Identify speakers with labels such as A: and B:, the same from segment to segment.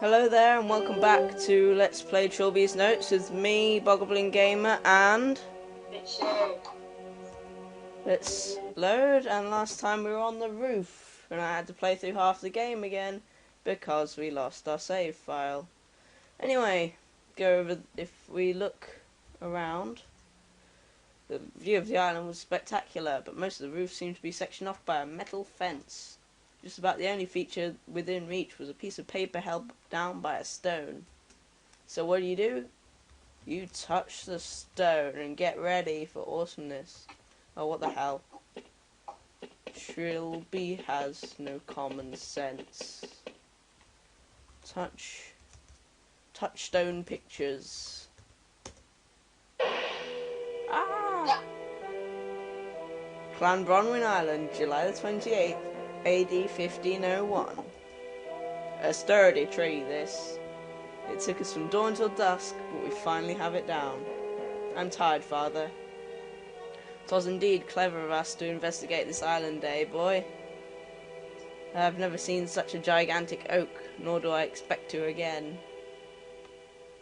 A: Hello there and welcome back to Let's Play Trilby's Notes with me, Boggling Gamer, and
B: Chzo.
A: let's load. And last time we were on the roof and I had to play through half the game again because we lost our save file. Anyway, if we look around, the view of the island was spectacular, but most of the roof seemed to be sectioned off by a metal fence. Just about the only feature within reach was a piece of paper held down by a stone. So what do? You touch the stone and get ready for awesomeness. Oh, what the hell. Trilby has no common sense. Touchstone pictures. Ah! Clan Bronwyn Island, July the 28th. AD 1501. A sturdy tree, this. It took us from dawn till dusk, but we finally have it down. I'm tired, Father. 'Twas indeed clever of us to investigate this island, eh, boy? I have never seen such a gigantic oak, nor do I expect to again.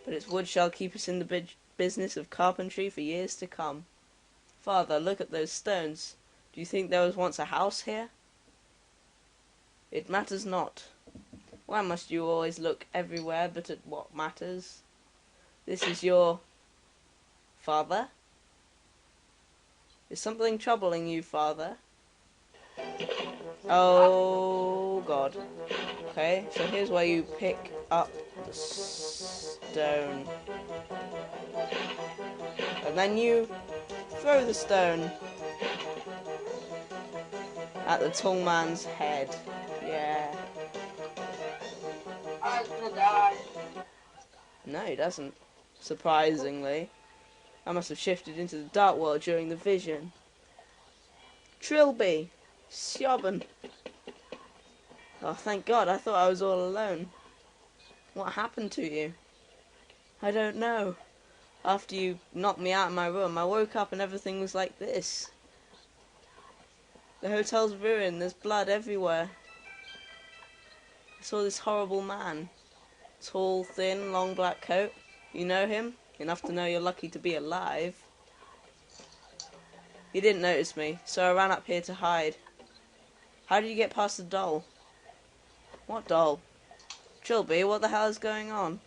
A: But its wood shall keep us in the business of carpentry for years to come. Father, look at those stones. Do you think there was once a house here? It matters not. Why must you always look everywhere but at what matters? This is your father? Is something troubling you, Father? Oh, God. Okay, so here's where you pick up the stone. And then you throw the stone at the tall man's head. Yeah.
B: I'm gonna die.
A: No, he doesn't. Surprisingly. I must have shifted into the dark world during the vision. Trilby! Siobhan! Oh, thank God, I thought I was all alone. What happened to you? I don't know. After you knocked me out of my room, I woke up and everything was like this. The hotel's ruined, there's blood everywhere. I saw this horrible man. Tall, thin, long black coat. You know him? Enough to know you're lucky to be alive. He didn't notice me, so I ran up here to hide. How did you get past the doll? What doll? Trilby, what the hell is going on?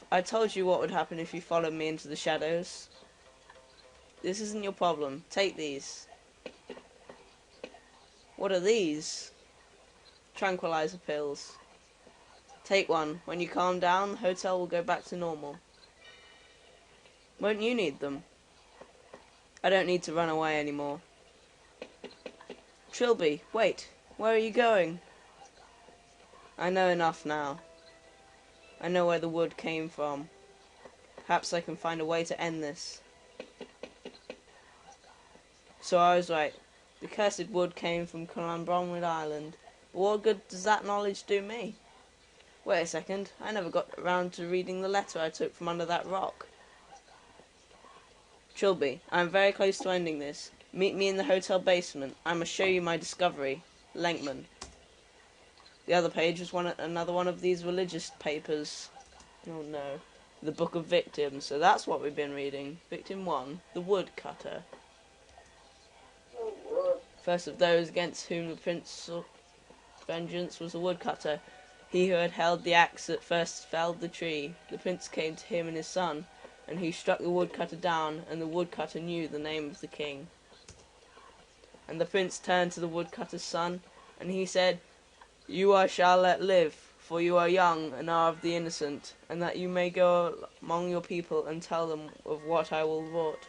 A: I told you what would happen if you followed me into the shadows. This isn't your problem. Take these. What are these? Tranquilizer pills. Take one. When you calm down, the hotel will go back to normal. Won't you need them? I don't need to run away anymore. Trilby, wait. Where are you going? I know enough now. I know where the wood came from. Perhaps I can find a way to end this. So I was right. The cursed wood came from Clan Bronwyn Island. But what good does that knowledge do me? Wait a second. I never got around to reading the letter I took from under that rock. Trilby, I am very close to ending this. Meet me in the hotel basement. I must show you my discovery. Lenkman. The other page was another one of these religious papers. Oh no. The Book of Victims. So that's what we've been reading. Victim 1. The Woodcutter. First of those against whom the Prince of Vengeance was the woodcutter. He who had held the axe that first felled the tree. The prince came to him and his son, and he struck the woodcutter down, and the woodcutter knew the name of the king. And the prince turned to the woodcutter's son, and he said, You I shall let live, for you are young and are of the innocent, and that you may go among your people and tell them of what I will wrought.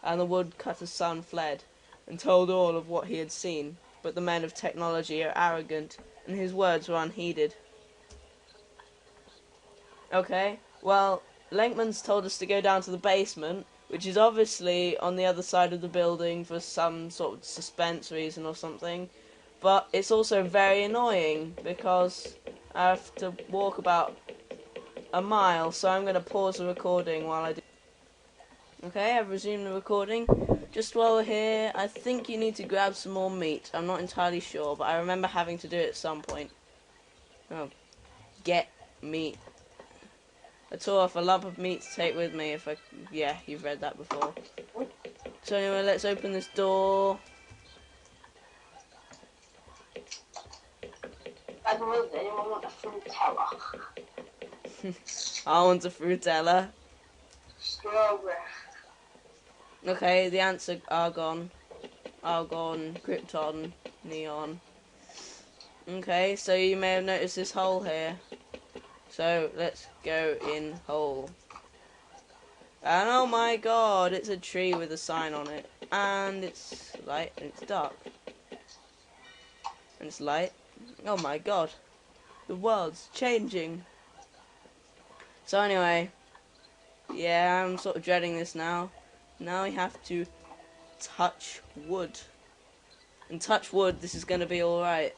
A: And the woodcutter's son fled, and told all of what he had seen, but the men of technology are arrogant, and his words were unheeded. Okay, well, Lenkman's told us to go down to the basement, which is obviously on the other side of the building for some sort of suspense reason or something, but it's also very annoying because I have to walk about a mile, so I'm going to pause the recording while I do. Okay, I've resumed the recording. just while we're here, I think you need to grab some more meat. I'm not entirely sure, but I remember having to do it at some point. Oh, get meat. I tore off a lump of meat to take with me if I... Yeah, you've read that before. So anyway, let's open this door.
B: By the way, does anyone want a frutella?
A: I want a frutella.
B: Strawberry.
A: Okay, the ants are argon, krypton, neon. Okay, so you may have noticed this hole here. So let's go in hole. And oh my god, it's a tree with a sign on it. And it's light and it's dark. And it's light. Oh my god. The world's changing. So anyway, yeah, I'm sort of dreading this now. Now we have to touch wood. And touch wood, this is going to be alright.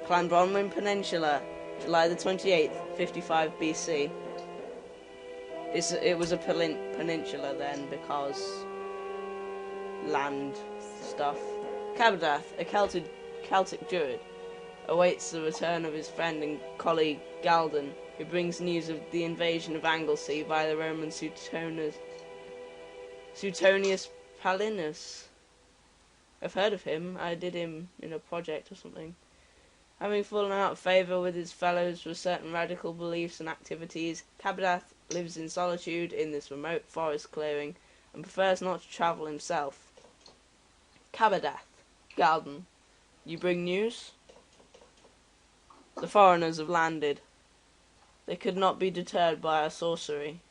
A: Clan Bronwyn Peninsula, July the 28th, 55 BC. It was a peninsula then because land stuff. Cabadath, a Celtic druid, awaits the return of his friend and colleague Galden, who brings news of the invasion of Anglesey by the Roman Suetonius Palinus. I've heard of him. I did him in a project or something. Having fallen out of favour with his fellows for certain radical beliefs and activities, Cabadath lives in solitude in this remote forest clearing and prefers not to travel himself. Cabadath, Galden, you bring news? The foreigners have landed. They could not be deterred by our sorcery.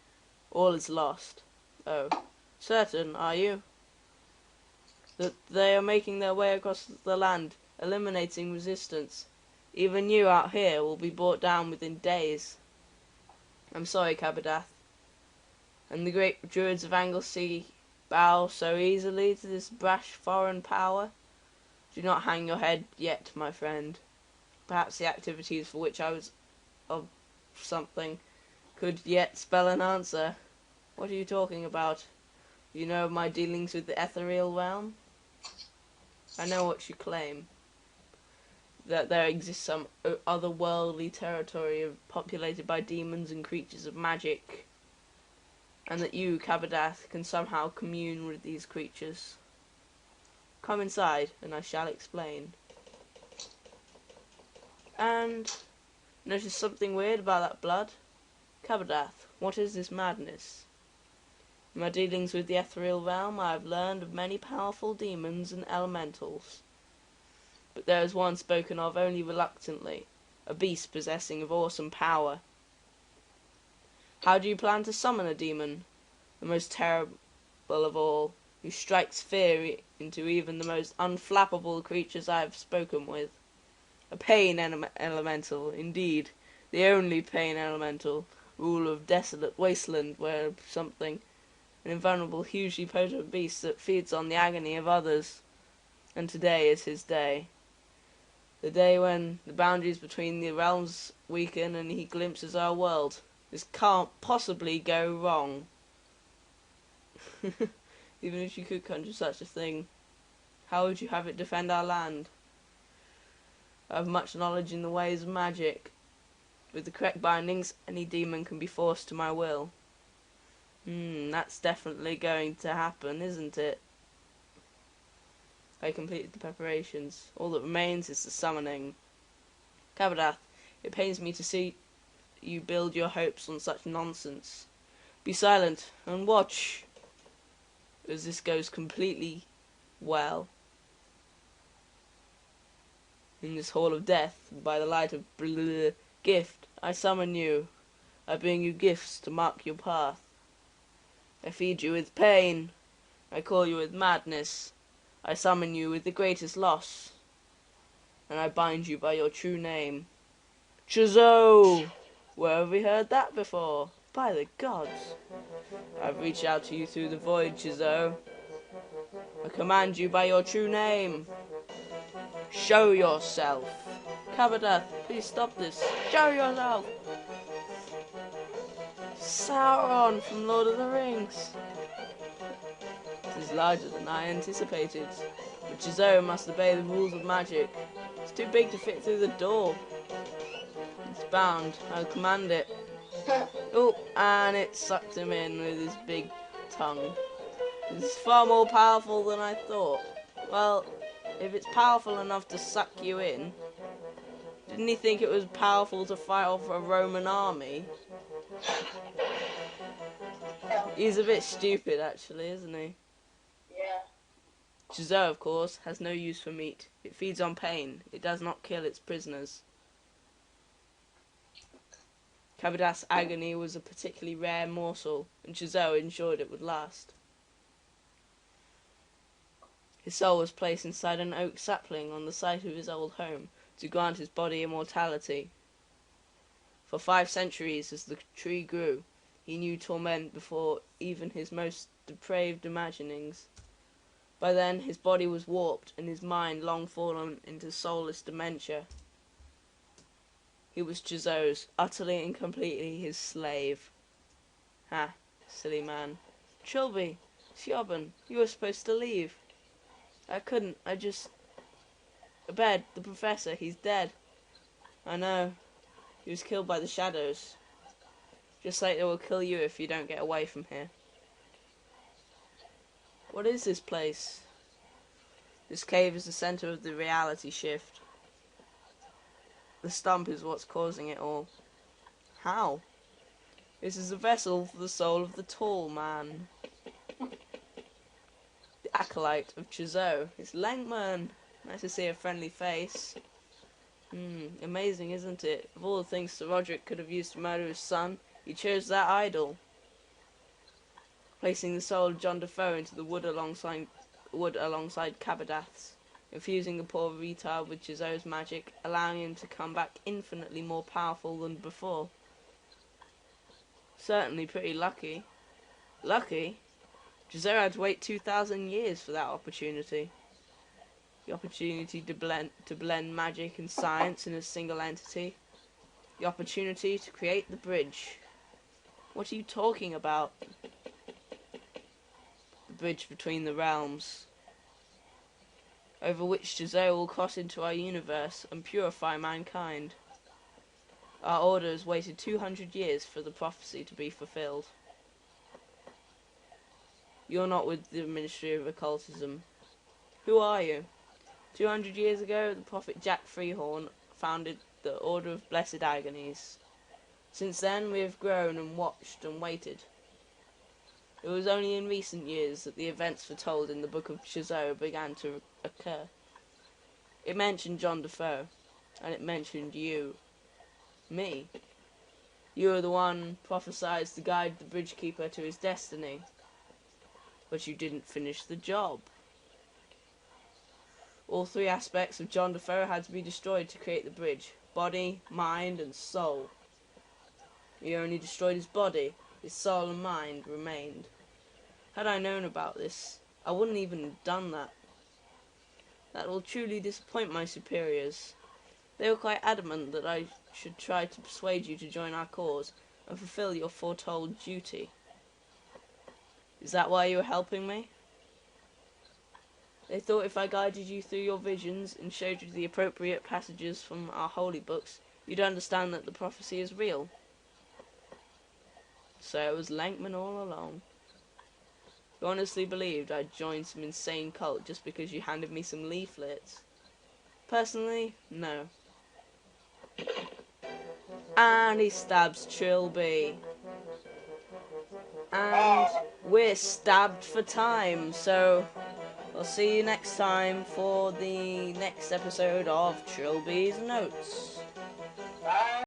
A: All is lost. Oh, certain, are you? That they are making their way across the land, eliminating resistance. Even you out here will be brought down within days. I'm sorry, Cabadath. And the great druids of Anglesey bow so easily to this brash foreign power? Do not hang your head yet, my friend. Perhaps the activities for which I was of something could yet spell an answer. What are you talking about? You know of my dealings with the ethereal realm? I know what you claim. That there exists some otherworldly territory populated by demons and creatures of magic. And that you, Cabadath, can somehow commune with these creatures. Come inside, and I shall explain. And notice something weird about that blood? Cabadath, what is this madness? In my dealings with the ethereal realm, I have learned of many powerful demons and elementals. But there is one spoken of only reluctantly, a beast possessing of awesome power. How do you plan to summon a demon, the most terrible of all, who strikes fear into even the most unflappable creatures I have spoken with? A pain elemental, indeed, the only pain elemental, ruler of desolate wasteland where something, an invulnerable, hugely potent beast that feeds on the agony of others. And today is his day. The day when the boundaries between the realms weaken and he glimpses our world. This can't possibly go wrong. Even if you could conjure such a thing, how would you have it defend our land? I have much knowledge in the ways of magic. With the correct bindings, any demon can be forced to my will. That's definitely going to happen, isn't it? I completed the preparations. All that remains is the summoning. Cabadath, it pains me to see you build your hopes on such nonsense. Be silent and watch as this goes completely well. In this hall of death, by the light of gift, I summon you. I bring you gifts to mark your path. I feed you with pain. I call you with madness. I summon you with the greatest loss. And I bind you by your true name. Chzo! Where have we heard that before? By the gods. I've reached out to you through the void, Chzo. I command you by your true name. Show yourself. Cabadath, please stop this. Show yourself. Sauron from Lord of the Rings. This is larger than I anticipated, but Chzo must obey the rules of magic. It's too big to fit through the door. It's bound. I'll command it. Oh, and it sucked him in with his big tongue. It's far more powerful than I thought. Well, if it's powerful enough to suck you in, didn't he think it was powerful to fight off a Roman army? He's a bit stupid, actually, isn't he?
B: Yeah.
A: Chzo, of course, has no use for meat. It feeds on pain. It does not kill its prisoners. Kabadath's agony was a particularly rare morsel, and Chzo ensured it would last. His soul was placed inside an oak sapling on the site of his old home to grant his body immortality. For 5 centuries, as the tree grew, he knew torment before even his most depraved imaginings. By then, his body was warped and his mind long fallen into soulless dementia. He was Chzo's, utterly and completely his slave. Ha, silly man. Trilby, Siobhan, you were supposed to leave. I couldn't, Abed, the professor, he's dead. I know. He was killed by the shadows. Just like they will kill you if you don't get away from here. What is this place? This cave is the center of the reality shift. The stump is what's causing it all. How? This is a vessel for the soul of the tall man. The acolyte of Chzo. It's Langman. Nice to see a friendly face. Amazing, isn't it? Of all the things Sir Roderick could have used to murder his son, he chose that idol. Placing the soul of John Defoe into the wood alongside Kabadath's, infusing the poor retard with Chzo's magic, allowing him to come back infinitely more powerful than before. Certainly pretty lucky. Lucky? Chzo had to wait 2,000 years for that opportunity. The opportunity to blend magic and science in a single entity. The opportunity to create the bridge. What are you talking about? The bridge between the realms, over which Chzo will cross into our universe and purify mankind. Our order has waited 200 years for the prophecy to be fulfilled. You're not with the Ministry of Occultism. Who are you? 200 years ago, the prophet Jack Freehorn founded the Order of Blessed Agonies. Since then, we have grown and watched and waited. It was only in recent years that the events foretold in the Book of Chzo began to occur. It mentioned John Defoe, and it mentioned you. Me. You are the one prophesied to guide the Bridgekeeper to his destiny. But you didn't finish the job. All 3 aspects of John Defoe had to be destroyed to create the bridge. Body, mind, and soul. You only destroyed his body. His soul and mind remained. Had I known about this, I wouldn't even have done that. That will truly disappoint my superiors. They were quite adamant that I should try to persuade you to join our cause and fulfill your foretold duty. Is that why you were helping me? They thought if I guided you through your visions and showed you the appropriate passages from our holy books, you'd understand that the prophecy is real. So it was Lankman all along. You honestly believed I'd joined some insane cult just because you handed me some leaflets? Personally, no. And he stabs Trilby. And we're stabbed for time, so I'll see you next time for the next episode of Trilby's Notes.